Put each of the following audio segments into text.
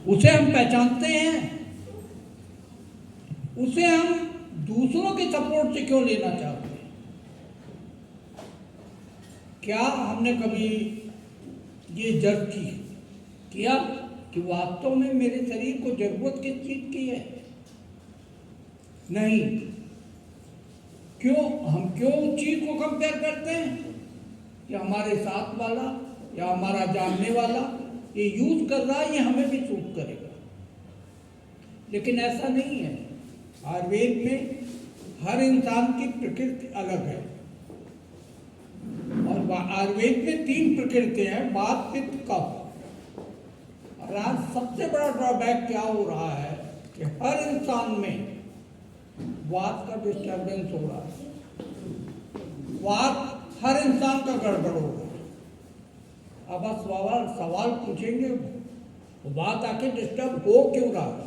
उसे हम पहचानते हैं, उसे हम दूसरों के सपोर्ट से क्यों लेना चाहते हैं? क्या हमने कभी ये जज किया कि वास्तव में मेरे शरीर को जरूरत किस चीज की है? नहीं। हम क्यों उस चीज को कंपेयर करते हैं कि हमारे साथ वाला या हमारा जानने वाला ये यूज कर रहा है, ये हमें भी सूट करेगा। लेकिन ऐसा नहीं है। आयुर्वेद में हर इंसान की प्रकृति अलग है और आयुर्वेद में 3 प्रकृति हैं, वात पित्त कफ। और आज सबसे बड़ा ड्रॉबैक क्या हो रहा है कि हर इंसान में वात का डिस्टर्बेंस हो रहा है। वात हर इंसान का गड़बड़ हो रहा है। अब आप सवाल पूछेंगे वात आके डिस्टर्ब हो क्यों रहा है?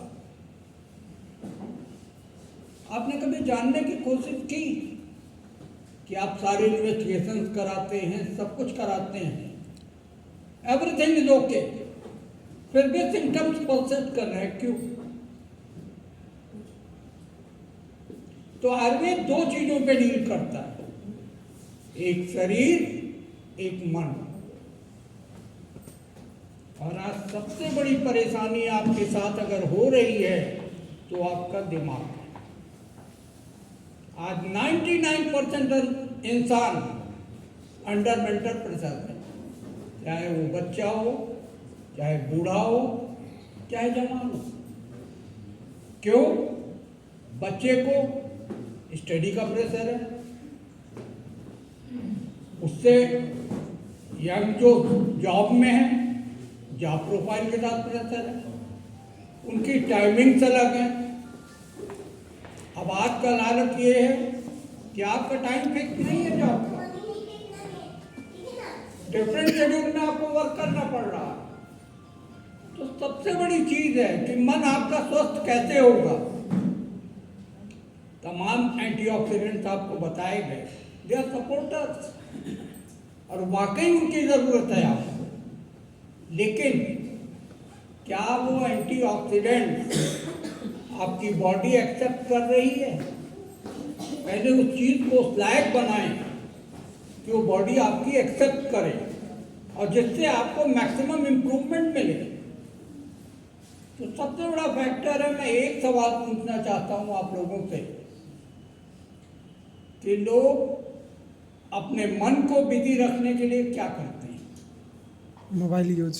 आपने कभी जानने की कोशिश की कि आप सारे इन्वेस्टिगेशंस कराते हैं, सब कुछ कराते हैं, एवरीथिंग इज ओके, फिर भी सिम्टम्स परसिस्ट कर रहे हैं, क्यों? तो आयुर्वेद 2 चीजों पे डील करता है, एक शरीर, एक मन। और आज सबसे बड़ी परेशानी आपके साथ अगर हो रही है तो आपका दिमाग है। आज 99% इंसान अंडर मेंटल प्रेशर है, चाहे वो बच्चा हो, चाहे बूढ़ा हो, चाहे जवान हो। क्यों? बच्चे को स्टडी का प्रेशर है, उससे यंग जो जॉब में है, जॉब प्रोफाइल के साथ प्रेशर है, उनकी टाइमिंग्स अलग है। अब आजकल हालत ये है कि आपका टाइम फिक्स नहीं है जॉब का, डिफरेंट शेड्यूल में आपको वर्क करना पड़ रहा है। तो सबसे बड़ी चीज है कि मन आपका स्वस्थ कैसे होगा। तमाम एंटीऑक्सीडेंट्स आपको बताए गए, दे आर सपोर्टर्स, और वाकई उनकी जरूरत है आपको। लेकिन क्या वो एंटीऑक्सीडेंट्स आपकी बॉडी एक्सेप्ट कर रही है? पहले उस चीज को उस लायक बनाएं कि वो बॉडी आपकी एक्सेप्ट करे और जिससे आपको मैक्सिमम इंप्रूवमेंट मिले। तो सबसे बड़ा फैक्टर है, मैं एक सवाल पूछना चाहता हूं आप लोगों से कि लोग अपने मन को बिजी रखने के लिए क्या करते हैं? Mobile use.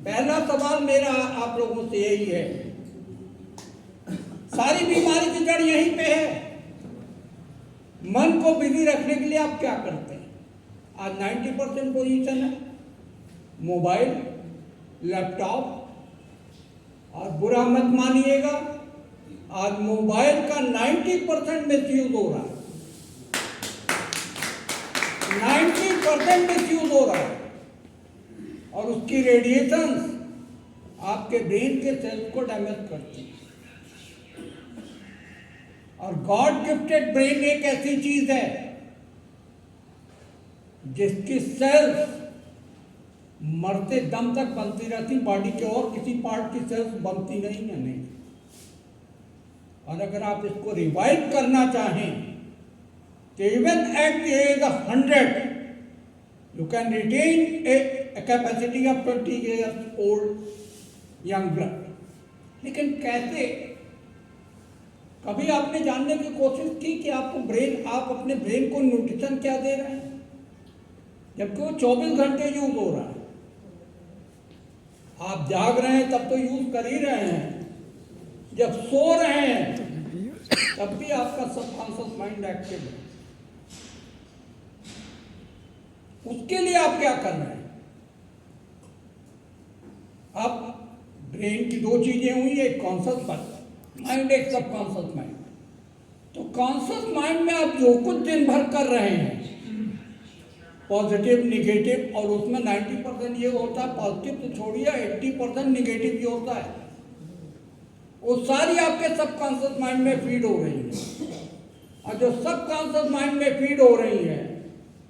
पहला सवाल मेरा आप लोगों से यही है, सारी बीमारी की जड़ यहीं पे है। मन को बिजी रखने के लिए आप क्या करते हैं? आज 90% पोजीशन है मोबाइल, लैपटॉप, और बुरा मत मानिएगा, आज मोबाइल का 90% मिसयूज हो रहा है, 90% मिसयूज हो रहा है। और उसकी रेडिएशंस आपके ब्रेन के सेल्स को डैमेज करती है। और गॉड गिफ्टेड ब्रेन एक ऐसी चीज है जिसकी सेल्स मरते दम तक बनती रहती, बॉडी के और किसी पार्ट की सेल्स बनती नहीं है, नहीं। और अगर आप इसको रिवाइव करना चाहें तो even at the age of 100 you can retain a capacity of 20 years old young blood. लेकिन कैसे? कभी आपने जानने की कोशिश की कि आप अपने ब्रेन को न्यूट्रिशन क्या दे रहे हैं, जबकि वो 24 घंटे यूज हो रहा है। आप जाग रहे हैं तब तो यूज कर ही रहे हैं, जब सो रहे हैं तब भी आपका सबकॉन्शियस माइंड एक्टिव है। उसके लिए आप क्या कर रहे हैं? अब ब्रेन की 2 चीजें हुई, एक कॉन्शियस माइंड, एक सबकॉन्शियस माइंड। तो कॉन्शियस माइंड में आप जो कुछ दिन भर कर रहे हैं, पॉजिटिव निगेटिव, और उसमें 90% ये होता है, पॉजिटिव तो छोड़िए, 80% निगेटिव ये होता है, वो सारी आपके सबकॉन्शियस माइंड में फीड हो रही है। और जो सबकॉन्शियस माइंड में फीड हो रही है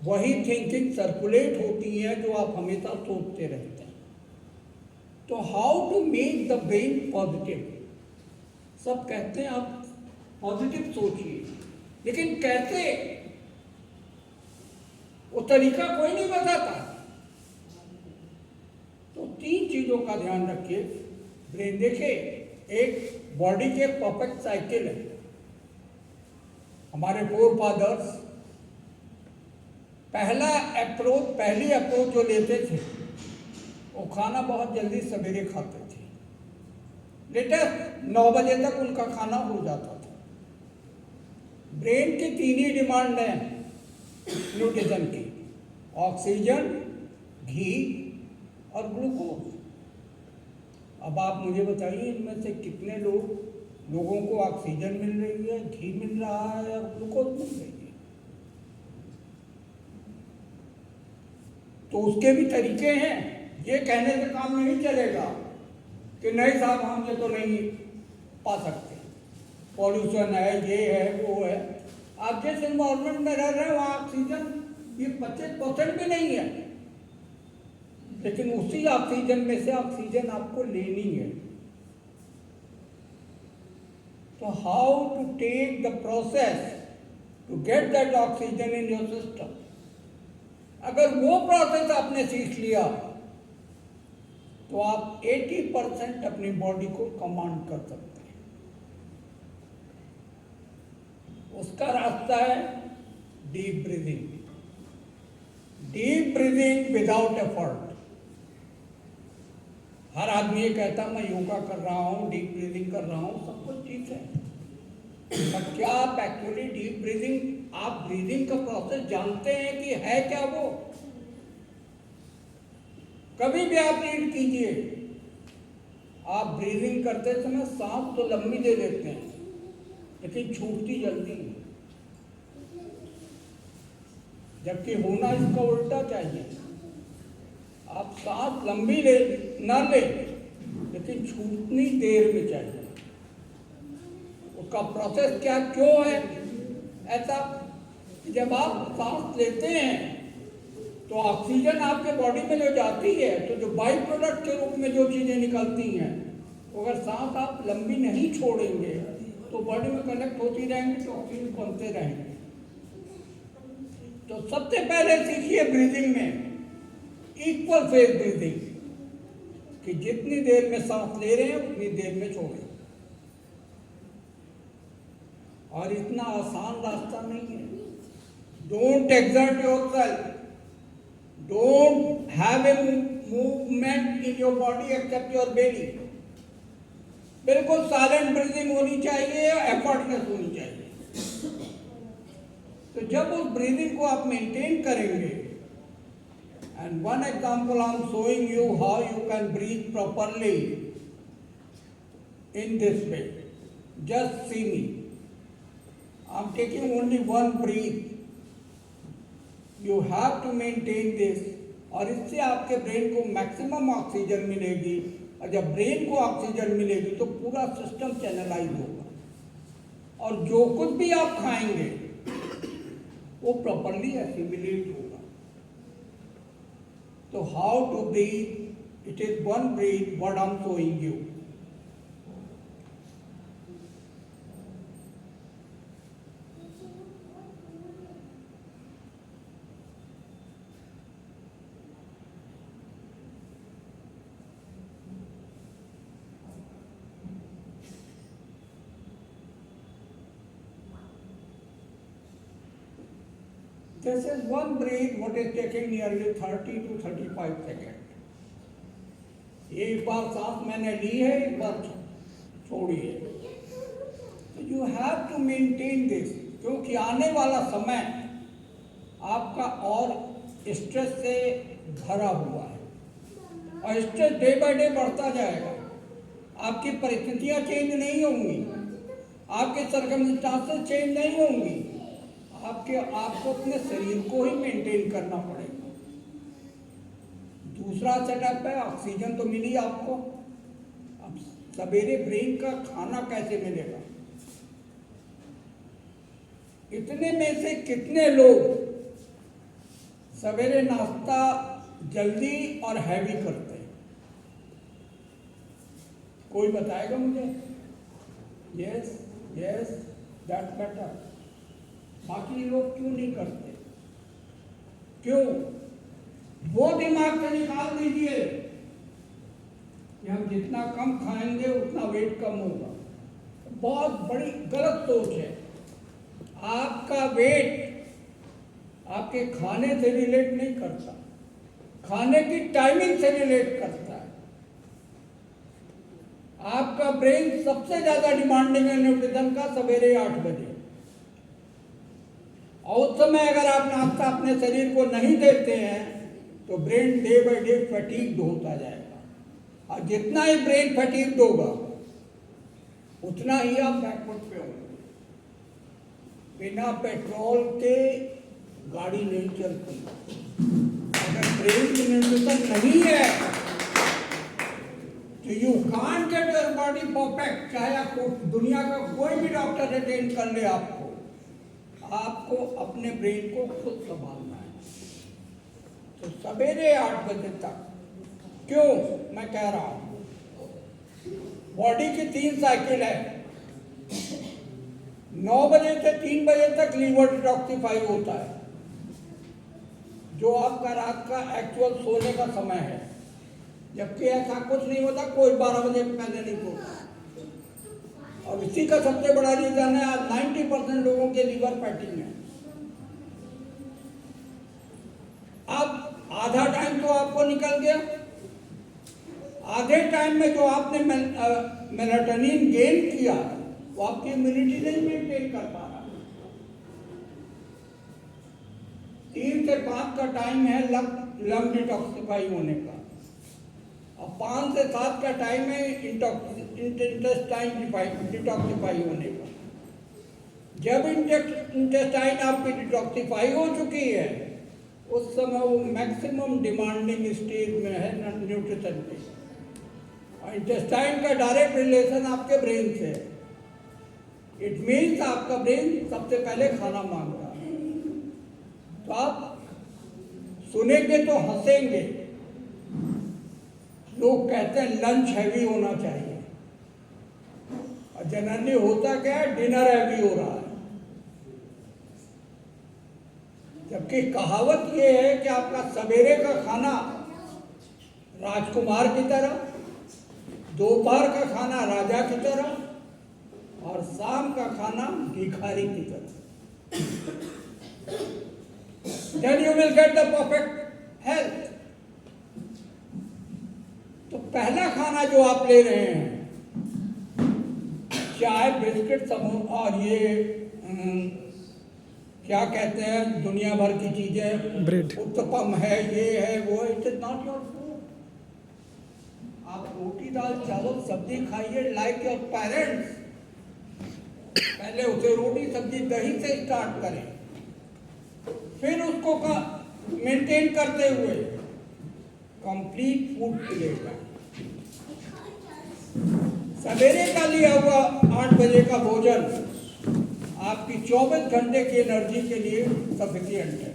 वही थिंकिंग सर्कुलेट होती है जो आप हमेशा सोचते रहते हैं। तो how to make the brain positive? सब कहते हैं आप पॉजिटिव सोचिए, लेकिन कैसे, वो तरीका कोई नहीं बताता। तो 3 चीजों का ध्यान रखिए। ब्रेन, देखिए, एक बॉडी के परफेक्ट साइकिल है। हमारे फोर फादर्स पहली अप्रोच जो लेते थे, वो खाना बहुत जल्दी सवेरे खाते थे। लेटेस्ट 9 बजे तक उनका खाना हो जाता था। ब्रेन की 3 ही डिमांड है न्यूट्रिशन की: ऑक्सीजन, घी और ग्लूकोज। अब आप मुझे बताइए, इनमें से कितने लोगों को ऑक्सीजन मिल रही है, घी मिल रहा है और ग्लूकोज मिल रही है? तो उसके भी तरीके हैं। ये कहने से काम नहीं चलेगा कि नहीं साहब, हम ये तो नहीं पा सकते, पॉल्यूशन है, ये है, वो है। आप जिस एनवायरमेंट में रह रहे हैं वहाँ ऑक्सीजन ये 25% भी नहीं है, लेकिन उसी ऑक्सीजन में से ऑक्सीजन आपको लेनी है। तो how to take the process to get that oxygen in your system? अगर वो प्रोसेस आपने सीख लिया तो आप 80% अपनी बॉडी को कमांड कर सकते हैं। उसका रास्ता है deep breathing. Deep breathing without effort. हर आदमी ये कहता मैं योगा कर रहा हूँ, डीप ब्रीदिंग कर रहा हूँ, सब कुछ ठीक है, पर क्या आप एक्चुअली डीप ब्रीदिंग, आप ब्रीदिंग का प्रोसेस जानते हैं कि है क्या वो? कभी भी आप रीड कीजिए, आप ब्रीदिंग करते समय सांस तो लंबी ले लेते हैं, लेकिन छूटती जल्दी है। जबकि होना इसका उल्टा चाहिए। आप सांस लंबी ना ले, लेकिन छूटनी देर में चाहिए। उसका प्रोसेस क्या, क्यों है ऐसा? जब आप सांस लेते हैं तो ऑक्सीजन आपके बॉडी में जो जाती है, तो जो बाई प्रोडक्ट के रूप में जो चीजें निकलती हैं, अगर सांस आप लंबी नहीं छोड़ेंगे तो बॉडी में कनेक्ट होती रहेंगी, तो ऑक्सीजन बनते रहेंगे। तो सबसे पहले सीखिए ब्रीदिंग में इक्वल फेज ब्रीदिंग, कि जितनी देर में सांस ले रहे हैं उतनी देर में छोड़ें। और इतना आसान रास्ता नहीं है। Don't exert yourself, don't have a movement in your body except your belly. बिल्कुल साइलेंट ब्रीदिंग होनी चाहिए, एफर्टलेस होनी चाहिए। तो जब उस ब्रीदिंग को आप मेंटेन करेंगे, and one example I'm showing you how you can breathe properly in this way. Just see me. I'm taking only one breath. You have to maintain this. और इससे आपके ब्रेन को मैक्सिमम ऑक्सीजन मिलेगी, और जब brain को oxygen मिलेगी तो पूरा सिस्टम चैनलाइज होगा, और जो कुछ भी आप खाएंगे वो प्रॉपरली एसिमिलेट होगा। तो how to breathe? It is one breath what I am showing you. This is one breath what is taking nearly 30 to 35 seconds. एक बार सांस मैंने ली है, एक बार छोड़ी है। तो you have to maintain this, क्योंकि आने वाला समय आपका और स्ट्रेस से भरा हुआ है, और स्ट्रेस डे बाय डे बढ़ता जाएगा। आपकी परिस्थितियां चेंज नहीं होंगी, आपके सर्कमस्टांसेस चेंज नहीं होंगी, आपको अपने शरीर को ही मेंटेन करना पड़ेगा। दूसरा सेटअप है, ऑक्सीजन तो मिली आपको, अब सवेरे ब्रेन का खाना कैसे मिलेगा? इतने में से कितने लोग सवेरे नाश्ता जल्दी और हैवी करते हैं? कोई बताएगा मुझे? Yes yes that better. बाकी लोग क्यों नहीं करते? क्यों? वो दिमाग से निकाल दीजिए कि हम जितना कम खाएंगे उतना वेट कम होगा। बहुत बड़ी गलत सोच है। आपका वेट आपके खाने से रिलेट नहीं करता, खाने की टाइमिंग से रिलेट करता है। आपका ब्रेन सबसे ज्यादा डिमांडिंग है न्यूट्रिशन का सवेरे 8 बजे, और उस समय अगर आप नाश्ता अपने शरीर को नहीं देते हैं तो brain day by day fatigued होता जाएगा, और जितना ही ब्रेन फटीग्ड होगा उतना ही आप बैकवर्ड पे होंगे। बिना पेट्रोल के गाड़ी नहीं चलती। अगर ब्रेन की न्यूट्रिशन नहीं है तो you can't get your body perfect. चाहे आपको दुनिया का कोई भी डॉक्टर अटेंड कर ले, आपको अपने ब्रेन को खुद संभालना है। तो सवेरे 8 बजे तक क्यों मैं कह रहा हूं, बॉडी की 3 साइकिल है। 9 बजे से 3 बजे तक लीवर डिटॉक्सिफाई होता है, जो आपका रात का एक्चुअल सोने का समय है, जबकि ऐसा कुछ नहीं होता, कोई 12 बजे पहले नहीं सोता। और इसी का सबसे बड़ा रीजन है आज 90% लोगों के लीवर फैटिंग है। अब आधा टाइम तो आपको निकल गया, आधे टाइम में जो आपने मेलाटोनिन गेन किया वो आपकी इम्यूनिटी नहीं मेंटेन कर पा रहा। 3 से 5 का टाइम है लंग डिटॉक्सिफाई होने का, और 5 से 7 का टाइम है इंटेस्टाइन डिटॉक्सिफाई होने का। जब इंटेस्टाइन आपकी डिटॉक्सिफाई हो चुकी है उस समय वो मैक्सिमम डिमांडिंग स्टेज में है न्यूट्रिशन की, और इंटेस्टाइन का डायरेक्ट रिलेशन आपके ब्रेन से है। इट मीन्स आपका ब्रेन सबसे पहले खाना मांगता है। तो आप सुनेंगे तो हंसेंगे, लोग कहते हैं लंच हैवी होना चाहिए, और जनरली होता क्या है, डिनर हैवी हो रहा है। जबकि कहावत ये है कि आपका सवेरे का खाना राजकुमार की तरह, दोपहर का खाना राजा की तरह, और शाम का खाना भिखारी की तरह। Then you will get the perfect health। तो पहला खाना जो आप ले रहे हैं, चाय बिस्किट समोसा और ये क्या कहते हैं दुनिया भर की चीजें, ब्रेड, उत्तपम है, ये है वो है, it is not your food. आप रोटी दाल चावल सब्जी खाइए लाइक योर पेरेंट्स। पहले उसे रोटी सब्जी दही से स्टार्ट करें, फिर उसको मेंटेन करते हुए कंप्लीट फूड मिलेगा। सवेरे का लिया हुआ 8 बजे का भोजन आपकी 24 घंटे की एनर्जी के लिए सफिशिएंट है,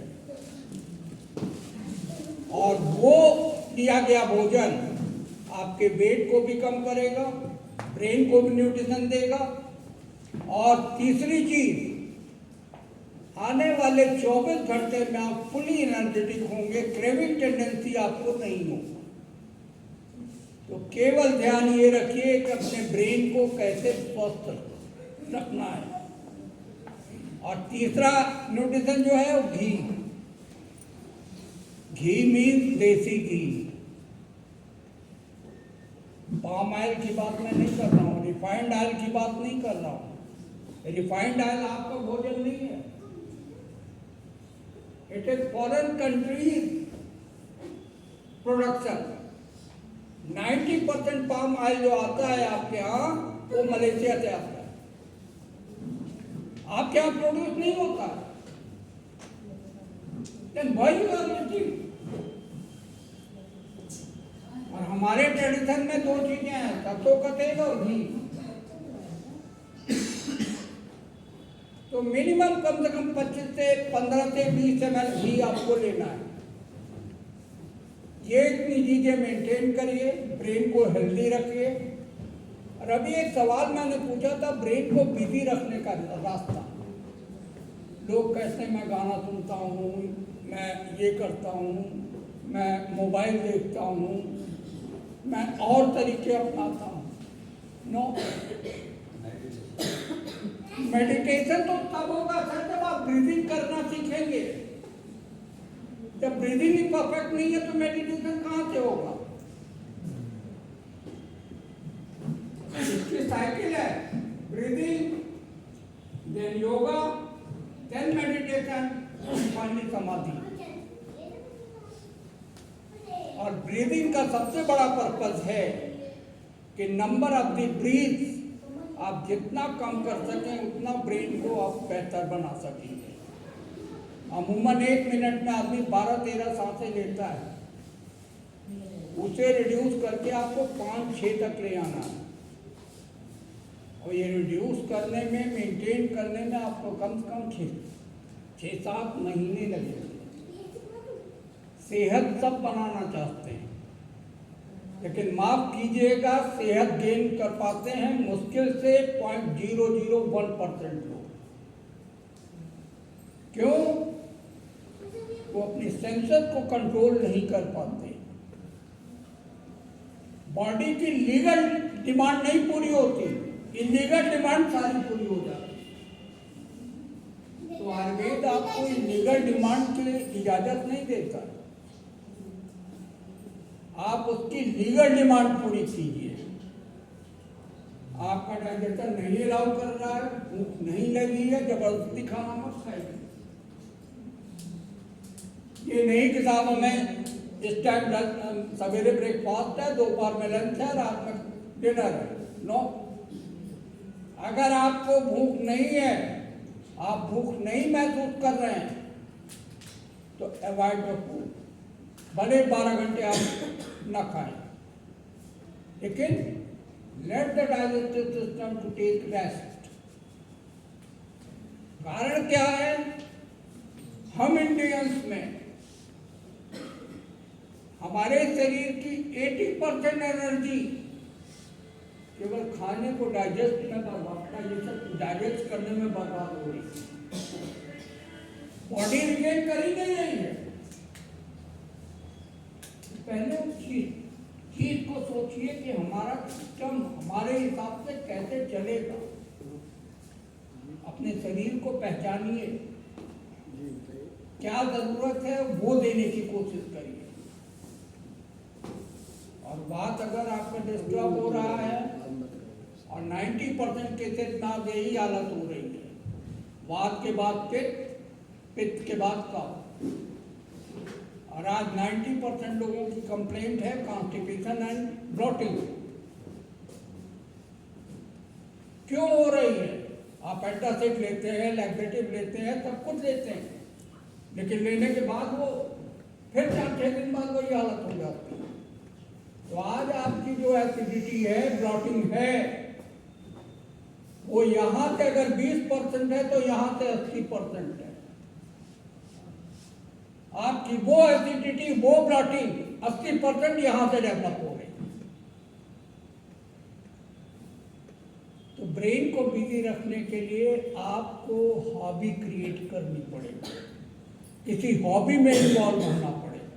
और वो दिया गया भोजन आपके वेट को भी कम करेगा, ब्रेन को भी न्यूट्रिशन देगा। और तीसरी चीज, आने वाले 24 घंटे में आप फुली एनर्जेटिक होंगे, क्रेविंग टेंडेंसी आपको नहीं होगी। तो केवल ध्यान ये रखिए कि अपने ब्रेन को कैसे स्वस्थ रखना है। और तीसरा न्यूट्रिशन जो है वो घी। घी मीन्स देसी घी। पाम ऑयल की बात मैं नहीं कर रहा हूँ, रिफाइंड ऑयल की बात नहीं कर रहा हूँ। रिफाइंड ऑयल आपका भोजन नहीं है, it is foreign countries production. 90% palm oil जो आता है आपके यहाँ वो मलेशिया से आता है, आपके यहाँ प्रोड्यूस नहीं होता। Then why you are eating? और हमारे ट्रेडिशन में 2 चीजें हैं, सरसों का तेल और घी। तो मिनिमम कम से कम 25 से 15 से 20 ml घी आपको लेना है। ये इतनी चीजें मेंटेन करिए, ब्रेन को हेल्दी रखिए, और अभी एक सवाल मैंने पूछा था ब्रेन को बिजी रखने का रास्ता। लोग कहते हैं मैं गाना सुनता हूँ, मैं ये करता हूँ, मैं मोबाइल देखता हूँ, मैं और तरीके अपनाता हूँ। नो, मेडिटेशन तो तब होगा सर जब आप ब्रीदिंग करना सीखेंगे। जब ब्रीदिंग ही परफेक्ट नहीं है तो मेडिटेशन कहाँ से होगा? इसकी साइकिल है, breathing, then yoga, then meditation, finally समाधि। और ब्रीदिंग का सबसे बड़ा पर्पस है कि नंबर ऑफ द ब्रीथ आप जितना कम कर सकें उतना ब्रेन को आप बेहतर बना सकेंगे। अमूमन 1 मिनट में आदमी 12-13 सांसें लेता है, उसे रिड्यूस करके आपको 5-6 तक ले आना है। और ये रिड्यूस करने में, मेंटेन करने में आपको कम से कम 6-7 महीने लगेंगे। सेहत सब बनाना चाहते हैं, लेकिन माफ कीजिएगा सेहत गेन कर पाते हैं मुश्किल से 0.001% लोग। क्यों? वो अपनी सेंसर को कंट्रोल नहीं कर पाते। बॉडी की लीगल डिमांड नहीं पूरी होती, इलीगल डिमांड सारी पूरी हो जाती। तो आयुर्वेद आपको इलीगल डिमांड की इजाजत नहीं देता, आप उसकी लीगल डिमांड पूरी कीजिए। आपका डाइजेशन नहीं अलाउ कर रहा है, भूख नहीं लगी है, जबरदस्ती खाना मत खाइए। ये नहीं कि साहब हमें इस टाइम सवेरे ब्रेकफास्ट है, दोपहर में लंच है, रात में डिनर है। नो, अगर आपको भूख नहीं है, आप भूख नहीं महसूस कर रहे हैं, तो अवॉइड द फूड। भले 12 घंटे आप न खाएं, लेकिन let the digestive system to take rest. कारण क्या है? हम इंडियंस में हमारे शरीर की 80% एनर्जी केवल खाने को डाइजेस्ट में डाइजेस्ट करने में बर्बाद हो रही है। बॉडी रिगेन कर ही नहीं रही है। पहले चीज को सोचिए कि हमारा सिस्टम हमारे हिसाब से कैसे चलेगा। अपने शरीर को पहचानिए, क्या जरूरत है वो देने की कोशिश करिए। और बात अगर आपका डिस्टर्ब हो रहा है और 90% केसेस ना यही हालत हो रही है, वात के बाद पित्त, पित्त के बाद कफ। और आज 90% लोगों की कंप्लेंट है कॉन्स्टिपेशन एंड ब्लोटिंग। क्यों हो रही है? आप एंटासिड लेते हैं, लैक्सेटिव लेते हैं, सब कुछ लेते हैं, लेकिन लेने के बाद वो फिर 4-6 दिन बाद वही हालत हो जाती है। तो आज आपकी जो एसिडिटी है, ब्लॉटिंग है, वो यहां से अगर 20% है तो यहां से 80% है। आपकी वो एसिडिटी, वो ब्लॉटिंग 80% यहां से डेवलप हो गई। तो ब्रेन को बिजी रखने के लिए आपको हॉबी क्रिएट करनी पड़ेगी, किसी हॉबी में इन्वॉल्व होना पड़ेगा।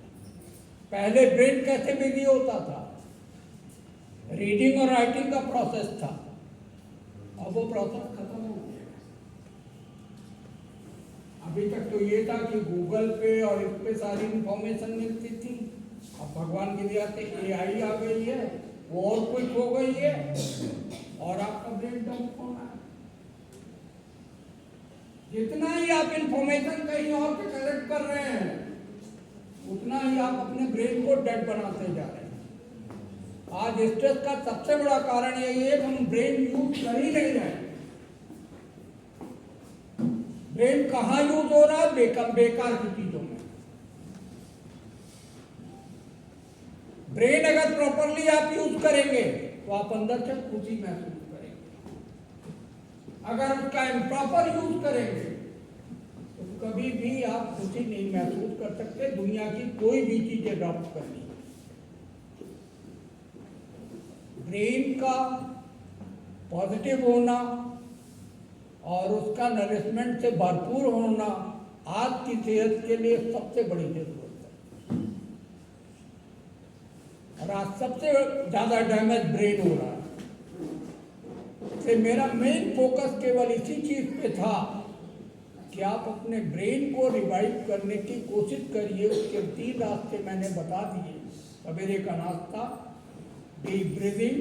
पहले ब्रेन कैसे बिजी होता था? रीडिंग और राइटिंग का प्रोसेस था, अब वो प्रोसेस खत्म हो गया। अभी तक तो ये था कि गूगल पे और इस पे सारी इंफॉर्मेशन मिलती थी। अब भगवान की दया से AI आ गई है, वो और क्विक हो गई है, और आपका ब्रेन डंप होना है। जितना ही आप इंफॉर्मेशन कहीं और से कलेक्ट कर रहे हैं, उतना ही आप अपने ब्रेन को डेड बनाते जा रहे हैं। आज स्ट्रेस का सबसे बड़ा कारण यही है कि हम ब्रेन यूज कर ही नहीं रहे। ब्रेन कहाँ यूज हो रहा है? बेकार की चीजों में। ब्रेन अगर प्रॉपरली आप यूज करेंगे तो आप अंदर से खुशी महसूस करेंगे। अगर उसका इम्प्रॉपर यूज करेंगे तो कभी भी आप खुशी नहीं महसूस कर सकते, दुनिया की कोई भी चीज अडॉप्ट करनी। ब्रेन का पॉजिटिव होना और उसका नरिशमेंट से भरपूर होना आज की सेहत के लिए सबसे बड़ी जरूरत है। और आज सबसे ज़्यादा डैमेज ब्रेन हो रहा है। तो मेरा मेन फोकस केवल इसी चीज़ पे था कि आप अपने ब्रेन को रिवाइव करने की कोशिश करिए। उसके 3 रास्ते मैंने बता दिए। सवेरे का नाश्ता, डीप ब्रीदिंग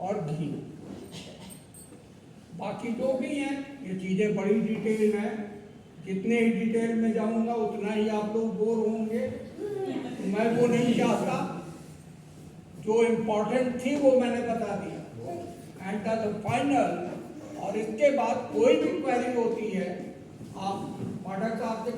और घी। बाकी जो भी हैं ये चीज़ें बड़ी डिटेल हैं, जितने ही डिटेल में जाऊंगा उतना ही आप लोग बोर होंगे। मैं वो नहीं चाहता। जो इम्पोर्टेंट थी वो मैंने बता दिया एंड द फाइनल। और इसके बाद कोई भी क्वेरी होती है आप पाठक साहब से